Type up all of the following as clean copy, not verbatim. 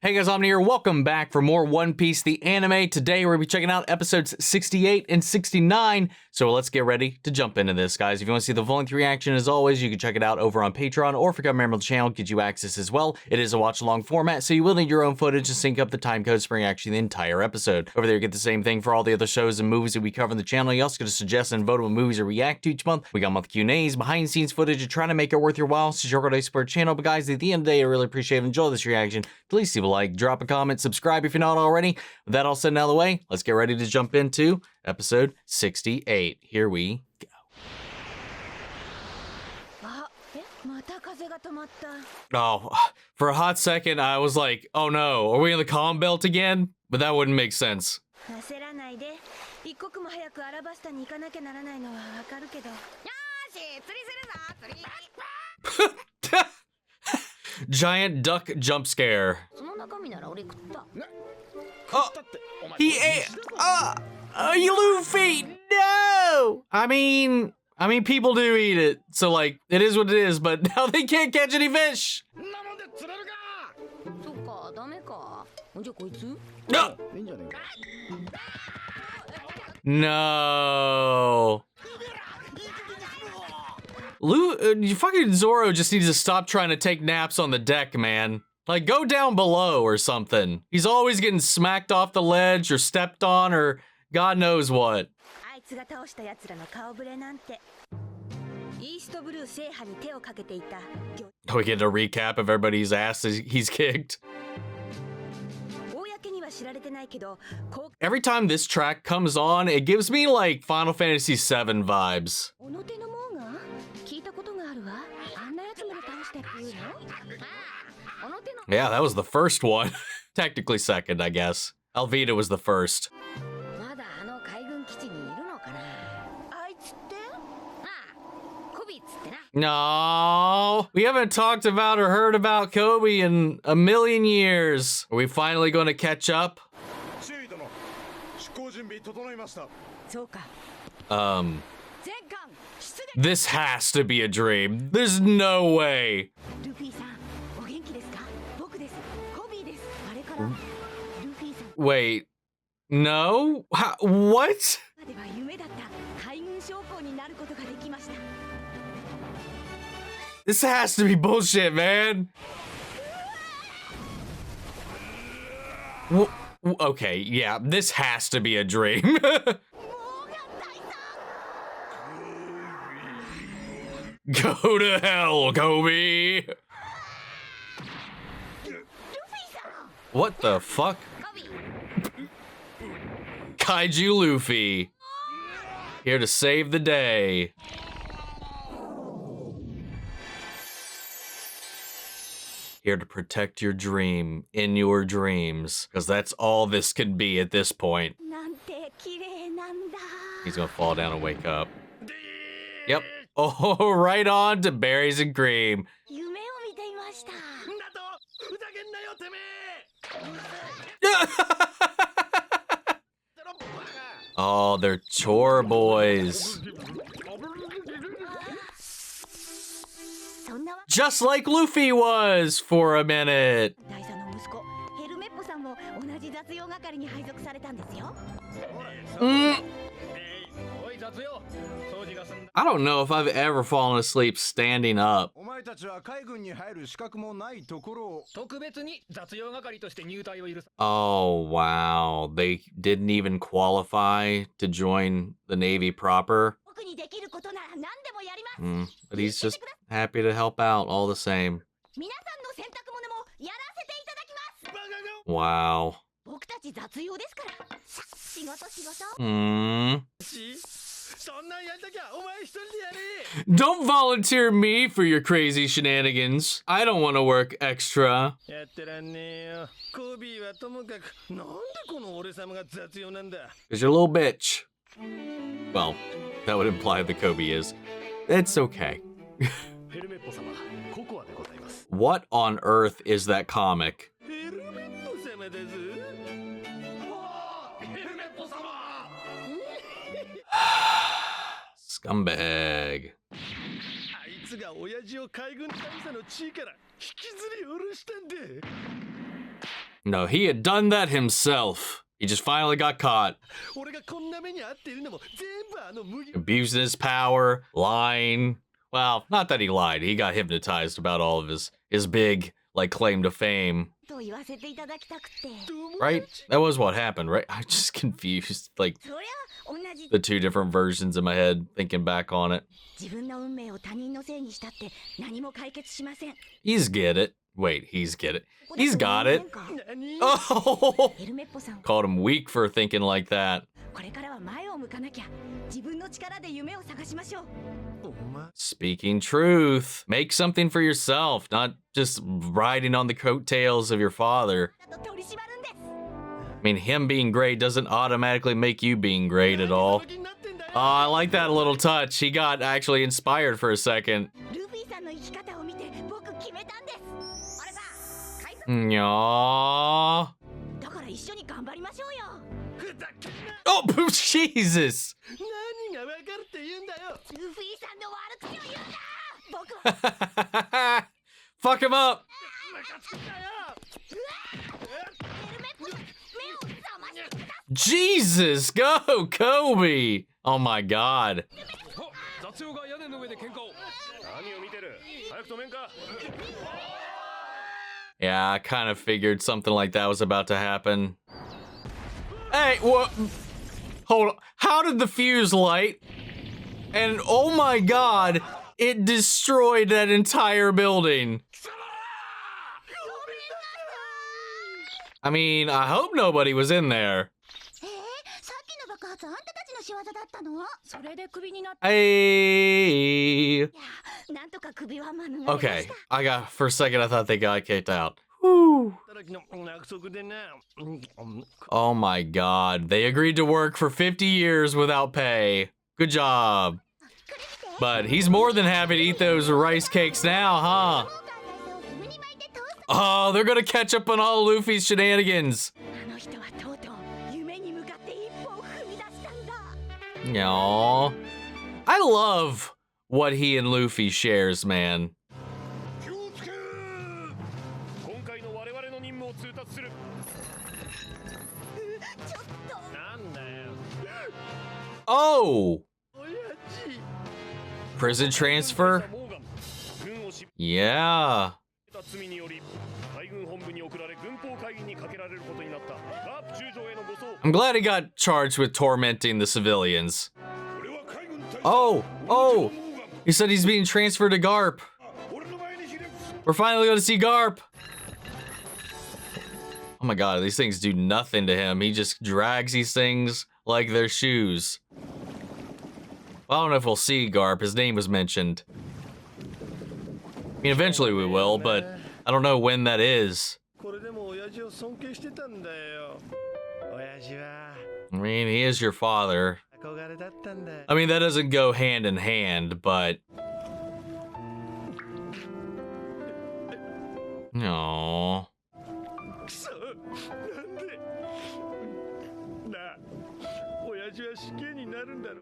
Hey guys, I'm here. Welcome back for more One Piece, the anime. Today we're going to be checking out episodes 68 and 69. So let's get ready to jump into this, guys. If you want to see the full-length reaction, as always, you can check it out over on Patreon, or if you become a member of the channel, get you access as well. It is a watch-along format, so you will need your own footage to sync up the time codes for actually the entire episode. Over there, you get the same thing for all the other shows and movies that we cover on the channel. You also get to suggest and vote on movies to react to each month. We got monthly Q&As, behind-the-scenes footage, and trying to make it worth your while, so you're going to support the channel. But guys, at the end of the day, I really appreciate and enjoy this reaction. Please leave a like, drop a comment, subscribe if you're not already. With that all said and out of the way, let's get ready to jump into episode 68. Here we go. Oh, for a hot second, I was like, oh no, are we in the calm belt again? But that wouldn't make sense. Giant duck jump scare. Oh, he ate. You Luffy! No! I mean, people do eat it, so like, it is what it is. But now they can't catch any fish. No. No. Fucking Zorro just needs to stop trying to take naps on the deck, man. Like, go down below or something. He's always getting smacked off the ledge or stepped on or God knows what. We get a recap of everybody's ass he's kicked. Every time this track comes on, it gives me like Final Fantasy VII vibes. Yeah, that was the first one. Technically second, I guess. Alvita was the first. No, we haven't talked about or heard about Coby in a million years. Are we finally going to catch up? This has to be a dream. There's no way. Wait, no? What? This has to be bullshit, man. Okay, yeah, this has to be a dream. Go to hell, Coby. What the fuck? Kaiju Luffy. Here to save the day. Here to protect your dream in your dreams. Because that's all this can be at this point. He's gonna fall down and wake up. Yep. Oh, right on to berries and cream. Oh, they're chore boys. Just like Luffy was for a minute. I don't know if I've ever fallen asleep standing up. Oh, wow. They didn't even qualify to join the Navy proper. But he's just happy to help out all the same. Wow. Don't volunteer me for your crazy shenanigans. I don't want to work extra. Because you're a little bitch. Well, that would imply that Coby is. It's okay. What on earth is that comic? Scumbag. No, he had done that himself. He just finally got caught. Abusing his power, lying. Well, not that he lied. He got hypnotized about all of his big, like, claim to fame. Right? That was what happened, right? I'm just confused. Like, the two different versions in my head, thinking back on it. He's get it. Wait, he's get it. He's got it. Oh! Called him weak for thinking like that. Speaking truth. Make something for yourself, not just riding on the coattails of your father. I mean, him being great doesn't automatically make you being great at all. Oh, I like that little touch. He got actually inspired for a second. Aww. Oh, Jesus! Fuck him up! Jesus, go, Coby! Oh my God. Yeah, I kind of figured something like that was about to happen. Hey, what? Hold on. How did the fuse light? And oh my God, it destroyed that entire building. I mean, I hope nobody was in there. Hey. Okay, for a second I thought they got kicked out. Whew. Oh my God, they agreed to work for 50 years without pay. Good job. But he's more than happy to eat those rice cakes now, huh? Oh, they're gonna catch up on all Luffy's shenanigans. Aww. I love what he and Luffy shares, man. Oh! Prison transfer? Yeah. I'm glad he got charged with tormenting the civilians. Oh! He said he's being transferred to Garp. We're finally going to see Garp. Oh my God, these things do nothing to him. He just drags these things like they're shoes. Well, I don't know if we'll see Garp. His name was mentioned. I mean, eventually we will, but I don't know when that is. I mean, he is your father. I mean, that doesn't go hand in hand, but... Aww.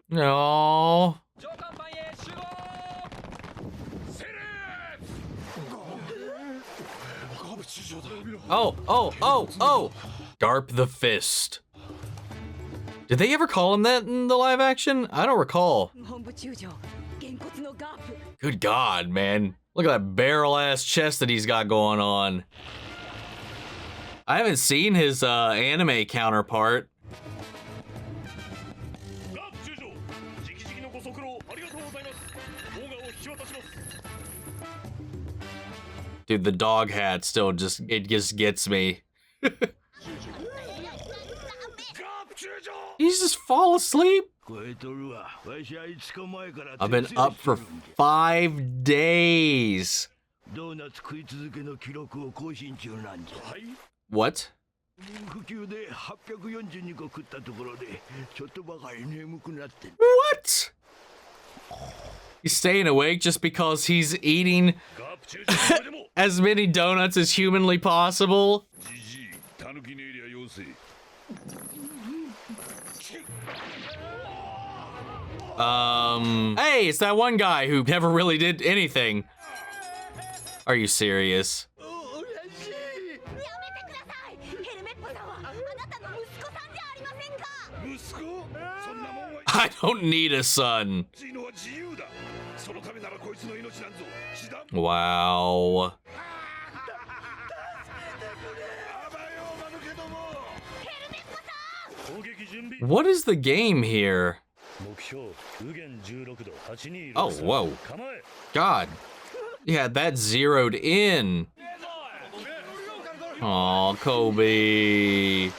No. Oh. Garp the Fist. Did they ever call him that in the live action? I don't recall. Good God, man. Look at that barrel-ass chest that he's got going on. I haven't seen his anime counterpart. Dude, the dog hat still just gets me. He's just fall asleep. I've been up for 5 days. What? What? He's staying awake just because he's eating as many donuts as humanly possible? Hey, it's that one guy who never really did anything. Are you serious? I don't need a son. Wow. What is the game here? Oh, whoa. God. Yeah, that zeroed in. Aw, Coby.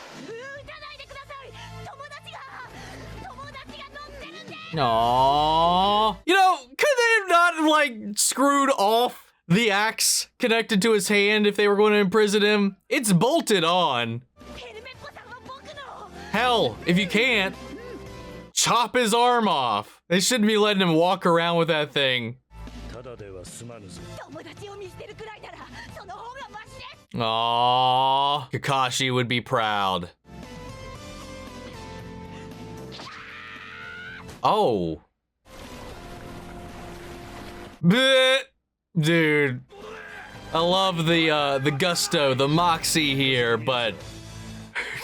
Aww. You know, could they have not, like, screwed off the axe connected to his hand if they were going to imprison him? It's bolted on. Hell, if you can't, chop his arm off. They shouldn't be letting him walk around with that thing. Aww, Kakashi would be proud. Oh. Bleh. Dude. I love the gusto, the moxie here, but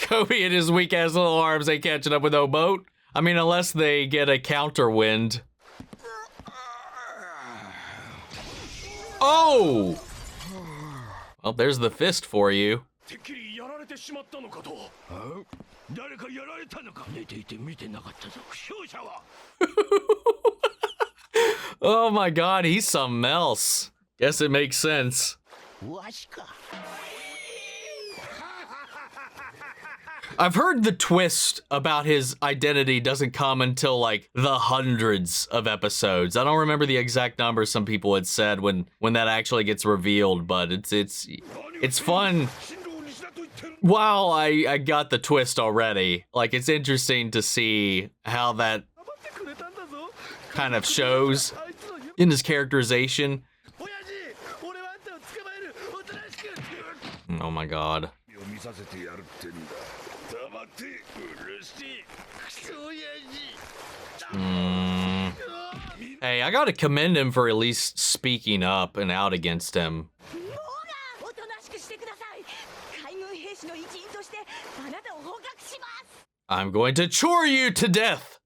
Coby and his weak-ass little arms ain't catching up with no boat. I mean, unless they get a counterwind. Oh! Well, there's the fist for you. Oh my god, he's something else. Guess it makes sense. I've heard the twist about his identity doesn't come until like the hundreds of episodes. I don't remember the exact number some people had said when that actually gets revealed, but it's fun. Wow, I got the twist already. Like, it's interesting to see how that kind of shows in his characterization. Oh my god. Hey, I gotta commend him for at least speaking up and out against him. I'm going to chore you to death!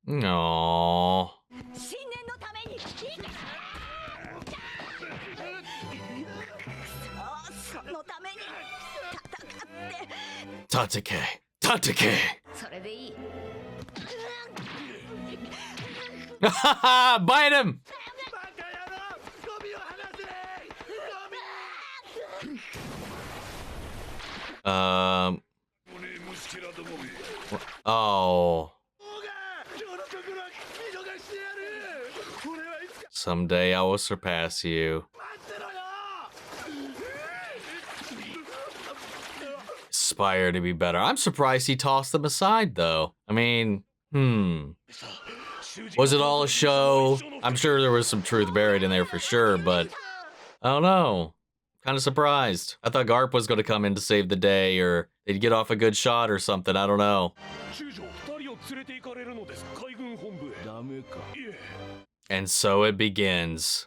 No. Tatake. Tatake. Bite him! Oh. Someday I will surpass you. Aspire to be better. I'm surprised he tossed them aside, though. I mean, was it all a show? I'm sure there was some truth buried in there for sure, but I don't know. Kind of surprised. I thought Garp was going to come in to save the day, or they'd get off a good shot or something. I don't know. And so it begins.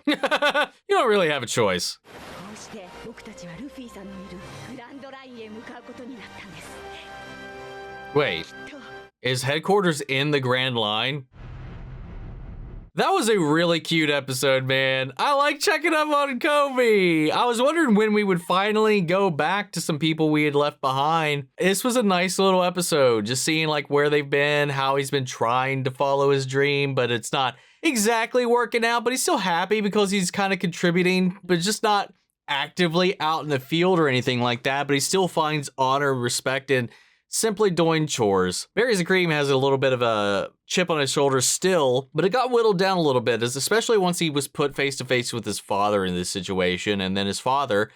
You don't really have a choice. Wait, is headquarters in the Grand Line? That was a really cute episode, man. I like checking up on Coby. I was wondering when we would finally go back to some people we had left behind. This was a nice little episode, just seeing like where they've been, how he's been trying to follow his dream, but it's not exactly working out, but he's still happy because he's kind of contributing, but just not actively out in the field or anything like that, but he still finds honor, respect, and simply doing chores. Berries and Cream has a little bit of a chip on his shoulder still, but it got whittled down a little bit, especially once he was put face to face with his father in this situation, and then his father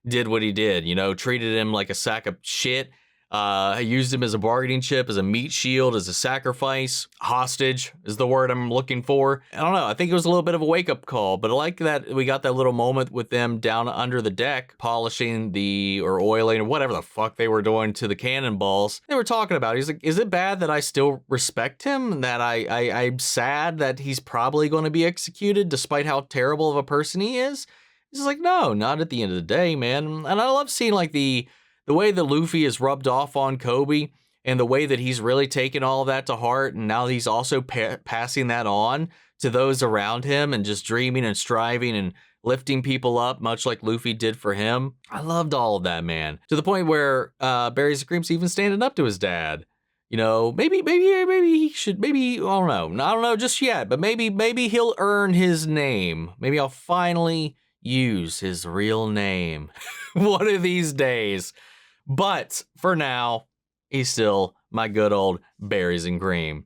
did what he did, you know, treated him like a sack of shit, I used him as a bargaining chip, as a meat shield, as a sacrifice. Hostage is the word I'm looking for. I don't know. I think it was a little bit of a wake-up call, but I like that we got that little moment with them down under the deck, polishing or oiling or whatever the fuck they were doing to the cannonballs. They were talking about it. He's like, is it bad that I still respect him? That I'm sad that he's probably going to be executed despite how terrible of a person he is? He's like, no, not at the end of the day, man. And I love seeing like the way that Luffy is rubbed off on Coby and the way that he's really taken all of that to heart. And now he's also passing that on to those around him and just dreaming and striving and lifting people up, much like Luffy did for him. I loved all of that, man. To the point where Berries and Cream's even standing up to his dad. You know, maybe he should, I don't know just yet, but maybe he'll earn his name. Maybe I'll finally use his real name one of these days. But for now, he's still my good old Berries and Cream.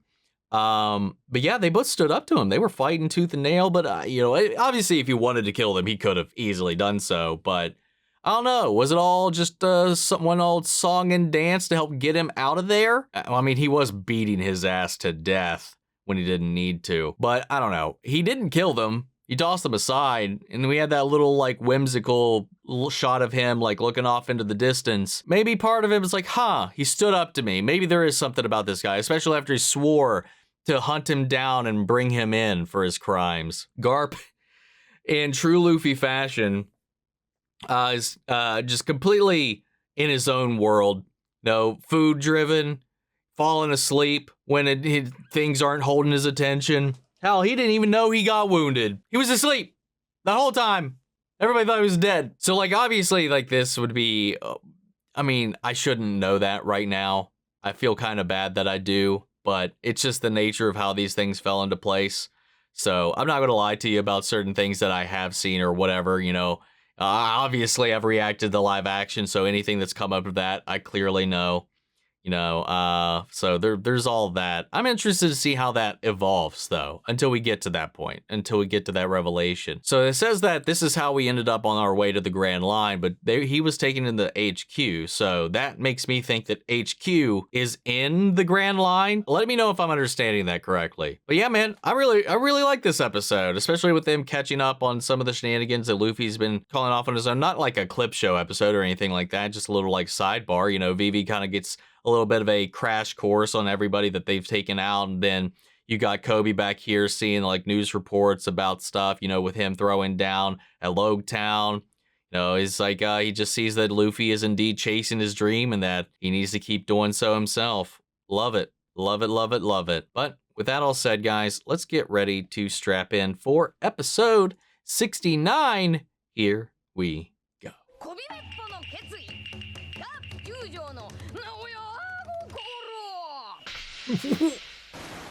But yeah, they both stood up to him. They were fighting tooth and nail, but obviously if he wanted to kill them, he could have easily done so. But I don't know. Was it all just one old song and dance to help get him out of there? I mean, he was beating his ass to death when he didn't need to. But I don't know. He didn't kill them. He tossed them aside, and we had that little, like, whimsical shot of him, like, looking off into the distance. Maybe part of him is like, he stood up to me. Maybe there is something about this guy, especially after he swore to hunt him down and bring him in for his crimes. Garp, in true Luffy fashion, is just completely in his own world. Food-driven, falling asleep when things aren't holding his attention. Hell, he didn't even know he got wounded. He was asleep the whole time. Everybody thought he was dead. So, like, obviously, like, this would be... I mean, I shouldn't know that right now. I feel kind of bad that I do, but it's just the nature of how these things fell into place. So, I'm not going to lie to you about certain things that I have seen or whatever, obviously, I've reacted to live action, so anything that's come up with that, I clearly know. So there's all that. I'm interested to see how that evolves, though, until we get to that point, until we get to that revelation. So it says that this is how we ended up on our way to the Grand Line, but he was taken in the HQ, so that makes me think that HQ is in the Grand Line. Let me know if I'm understanding that correctly. But yeah, man, I really like this episode, especially with them catching up on some of the shenanigans that Luffy's been calling off on his own. Not like a clip show episode or anything like that, just a little like sidebar. Vivi kind of gets a little bit of a crash course on everybody that they've taken out. And then you got Coby back here seeing like news reports about stuff, with him throwing down at Logtown. He's like, he just sees that Luffy is indeed chasing his dream and that he needs to keep doing so himself. Love it. Love it, love it, love it. But with that all said, guys, let's get ready to strap in for episode 69. Here we go.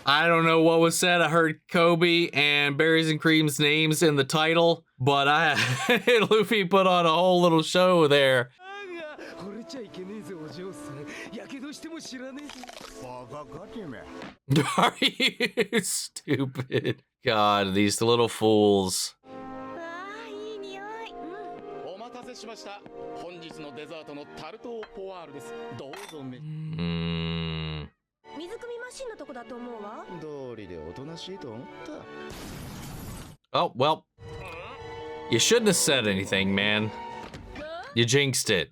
I don't know what was said. I heard Coby and Berries and Cream's names in the title, but Luffy put on a whole little show there. Are you stupid? God, these little fools. Oh, well, you shouldn't have said anything, man. You jinxed it.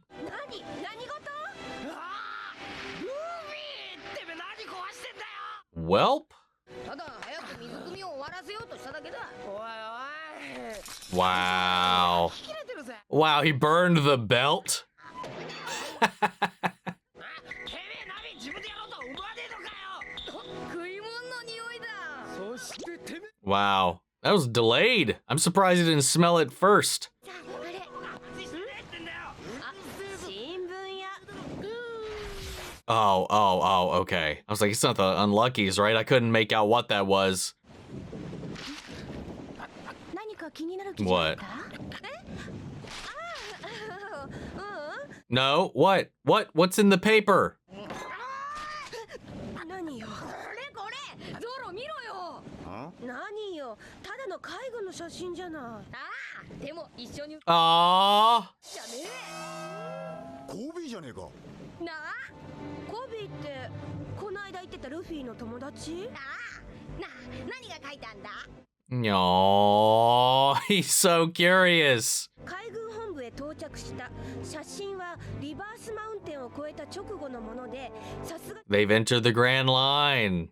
Welp. Wow. Wow, he burned the belt. Wow, that was delayed. I'm surprised he didn't smell it first. Oh, okay. I was like, it's not the Unluckies, right? I couldn't make out what that was. What? No, what? What's in the paper? Aww. コビーってこの間言ってたルフィの友達？何が書いたんだ？ No, he's so curious. 海軍本部へ到着した写真はリバースマウンテンを越えた直後のもので、さすが They've entered the Grand Line.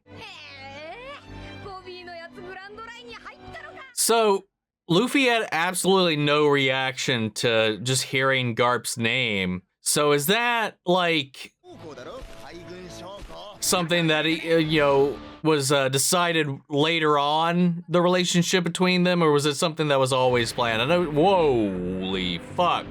So, Luffy had absolutely no reaction to just hearing Garp's name. So is that like something that he, was decided later on, the relationship between them, or was it something that was always planned? I know, holy fuck.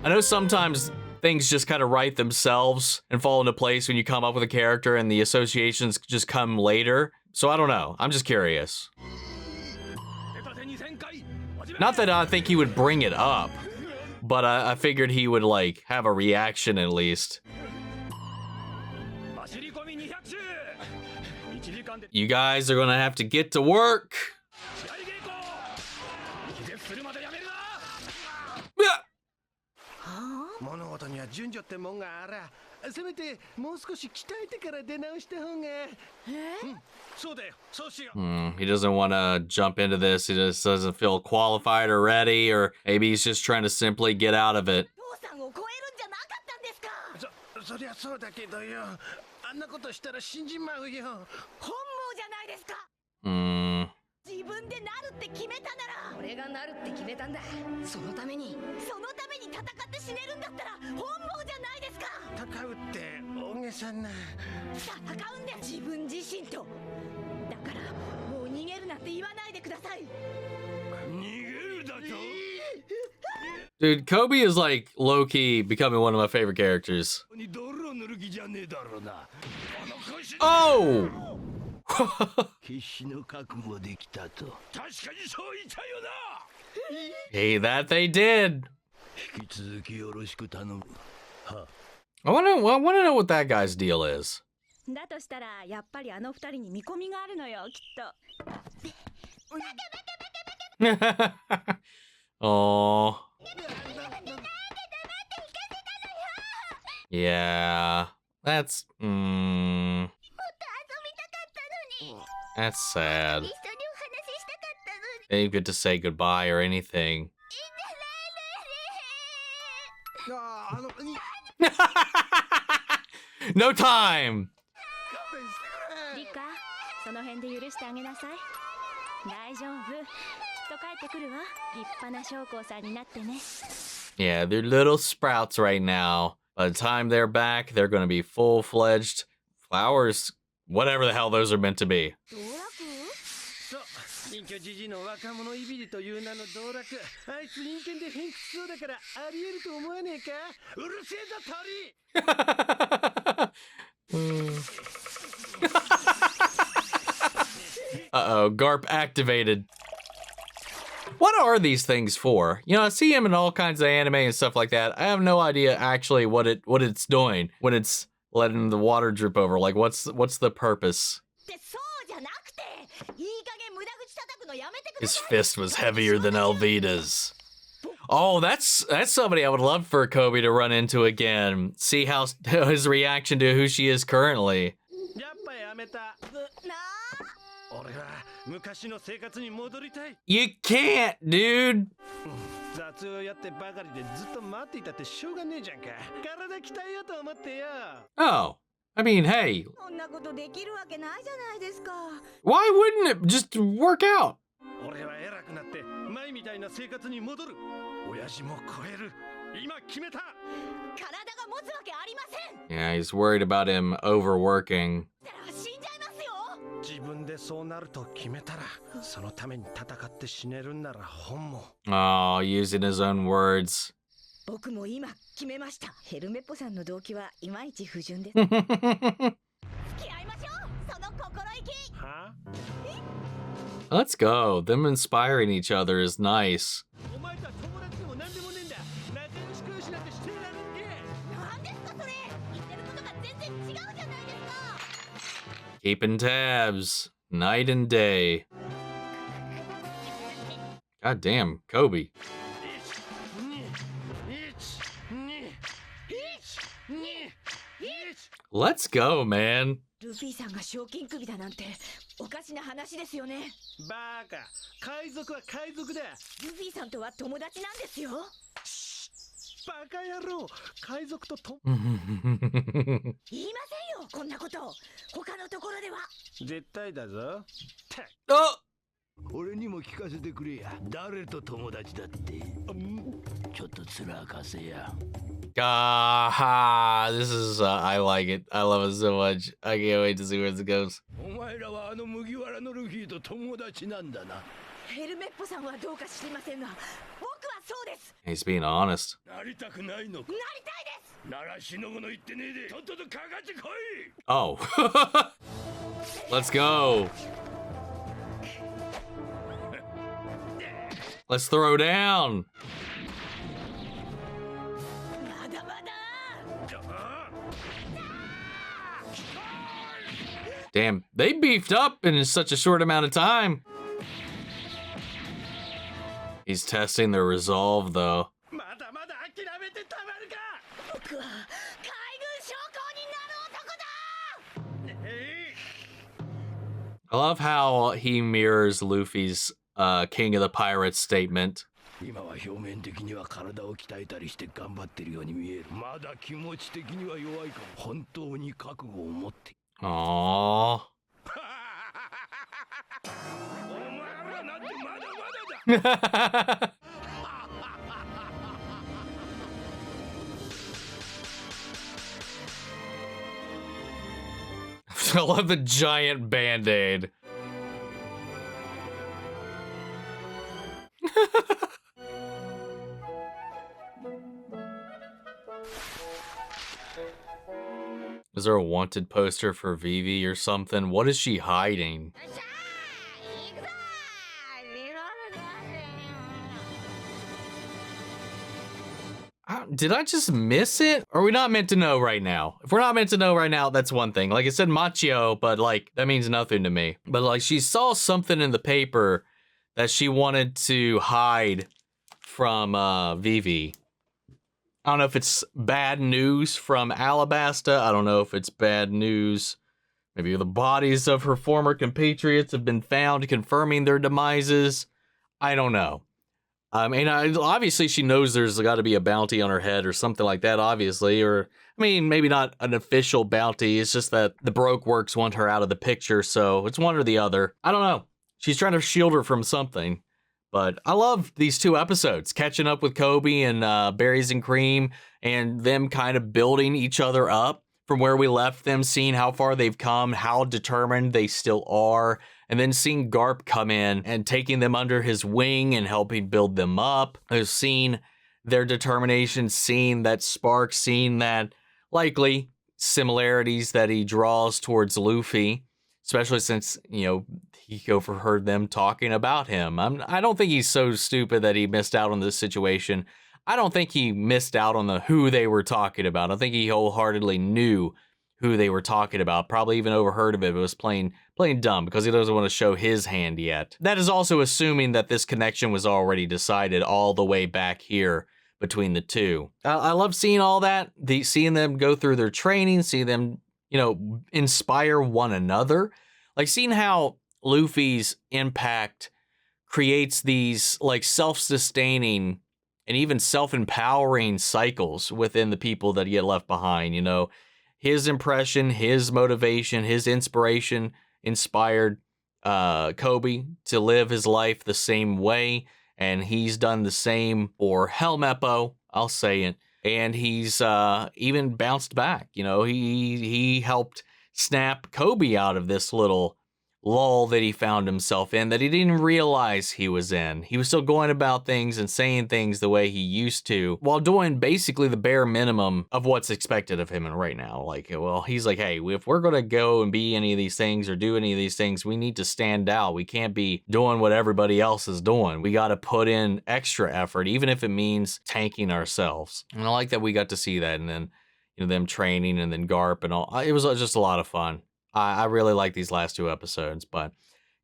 I know sometimes things just kind of write themselves and fall into place when you come up with a character and the associations just come later. So I don't know, I'm just curious. Not that I think he would bring it up, but I figured he would like have a reaction at least. You guys are gonna have to get to work. He doesn't want to jump into this. He just doesn't feel qualified or ready, or maybe he's just trying to simply get out of it. Dude, Coby is like low-key becoming one of my favorite characters. Oh! Hey, that they did. I want to know what that guy's deal is. Oh. Yeah. That's that's sad. They didn't get to say goodbye or anything. No time. Yeah, they're little sprouts right now. By the time they're back, they're going to be full-fledged flowers, whatever the hell those are meant to be. Uh-oh, Garp activated. What are these things for? You know, I see him in all kinds of anime and stuff like that. I have no idea actually what it's doing when it's letting the water drip over. Like, what's the purpose? His fist was heavier than Alvida's. Oh, that's somebody I would love for Coby to run into again. See how his reaction to who she is currently. You can't, dude. Oh, I mean, hey. Why wouldn't it just work out? Yeah, he's worried about him overworking. Oh, using his own words. Let's go. Them inspiring each other is nice. Keeping tabs, night and day. God damn, Coby. Let's go, man. ルフィさんが賞金首だなんておかしな話ですよね。バカ、海賊は海賊だ。ルフィさんとは友達なんですよ。バカ野郎、海賊とと。言いませんよ、こんなこと。他のところでは。絶対だぞ。Oh! 俺にも聞かせてくれや。誰と友達だって。ちょっと面明かせや。This is, I like it. I love it so much. I can't wait to see where this goes. お前らはあの麦わらのルフィと友達なんだな。ヘルメッポさんはどうか知りませんが、僕はそうです。 He's being honest. なりたくないのか。なりたいです。ならしのごの言ってねえで、とっととかかってこい。Oh. Let's go. Let's throw down. まだまだ。 Damn, they beefed up in such a short amount of time. He's testing their resolve, though. まだまだ諦めてたまるか。僕は海軍将校になる男だ。 I love how he mirrors Luffy's King of the Pirates statement. 今は表面的には体を鍛えたりして頑張ってるように見える。まだ気持ち的には弱いかも。本当に覚悟を持って。 Aww. お前らなんてまだまだだ。 I love the giant band-aid. Is there a wanted poster for Vivi or something? What is she hiding? Did I just miss it? Or are we not meant to know right now? If we're not meant to know right now, that's one thing. Like, it said Machio, but like, that means nothing to me. But like, she saw something in the paper that she wanted to hide from Vivi. I don't know if it's bad news from Alabasta. I don't know if it's bad news. Maybe the bodies of her former compatriots have been found, confirming their demises. I don't know. Obviously she knows there's got to be a bounty on her head or something like that, obviously. Or, I mean, maybe not an official bounty. It's just that the Broke Works want her out of the picture, so it's one or the other. I don't know. She's trying to shield her from something. But I love these two episodes, catching up with Coby and Berries and Cream, and them kind of building each other up from where we left them, seeing how far they've come, how determined they still are, and then seeing Garp come in and taking them under his wing and helping build them up. I've seen their determination, seeing that spark, seeing that likely similarities that he draws towards Luffy, especially since, you know, he overheard them talking about him. I don't think he's so stupid that he missed out on this situation. I don't think he missed out on who they were talking about. I think he wholeheartedly knew who they were talking about. Probably even overheard of it. It was plain dumb because he doesn't want to show his hand yet. That is also assuming that this connection was already decided all the way back here between the two. I love seeing all that. Seeing them go through their training, seeing them, you know, inspire one another. Like seeing how Luffy's impact creates these like self-sustaining and even self-empowering cycles within the people that get left behind. You know, his impression, his motivation, his inspiration inspired Coby to live his life the same way, and he's done the same for Helmeppo, I'll say it, and he's even bounced back. You know, he helped snap Coby out of this little lull that he found himself in that he didn't realize he was in. He was still going about things and saying things the way he used to while doing basically the bare minimum of what's expected of him right now. Like, well, he's like, hey, if we're going to go and be any of these things or do any of these things, we need to stand out. We can't be doing what everybody else is doing. We got to put in extra effort, even if it means tanking ourselves. And I like that we got to see that. And then, you know, them training and then Garp and all. It was just a lot of fun. I really like these last two episodes, but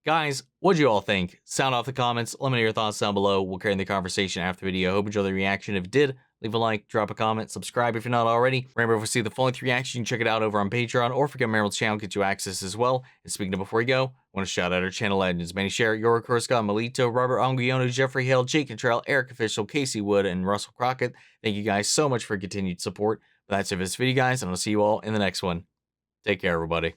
guys, what'd you all think? Sound off the comments. Let me know your thoughts down below. We'll carry on the conversation after the video. Hope you enjoyed the reaction. If you did, leave a like, drop a comment, subscribe if you're not already. Remember, if you see the full length reaction, you can check it out over on Patreon, or if you go to Meryl's channel, get you access as well. And speaking of before you go, I want to shout out our channel legends: Manny Sherritt, Yoro Kurska, Melito, Robert Anguiono, Jeffrey Hale, Jake Cantrell, Eric Official, Casey Wood, and Russell Crockett. Thank you guys so much for continued support. But that's it for this video, guys, and I'll see you all in the next one. Take care, everybody.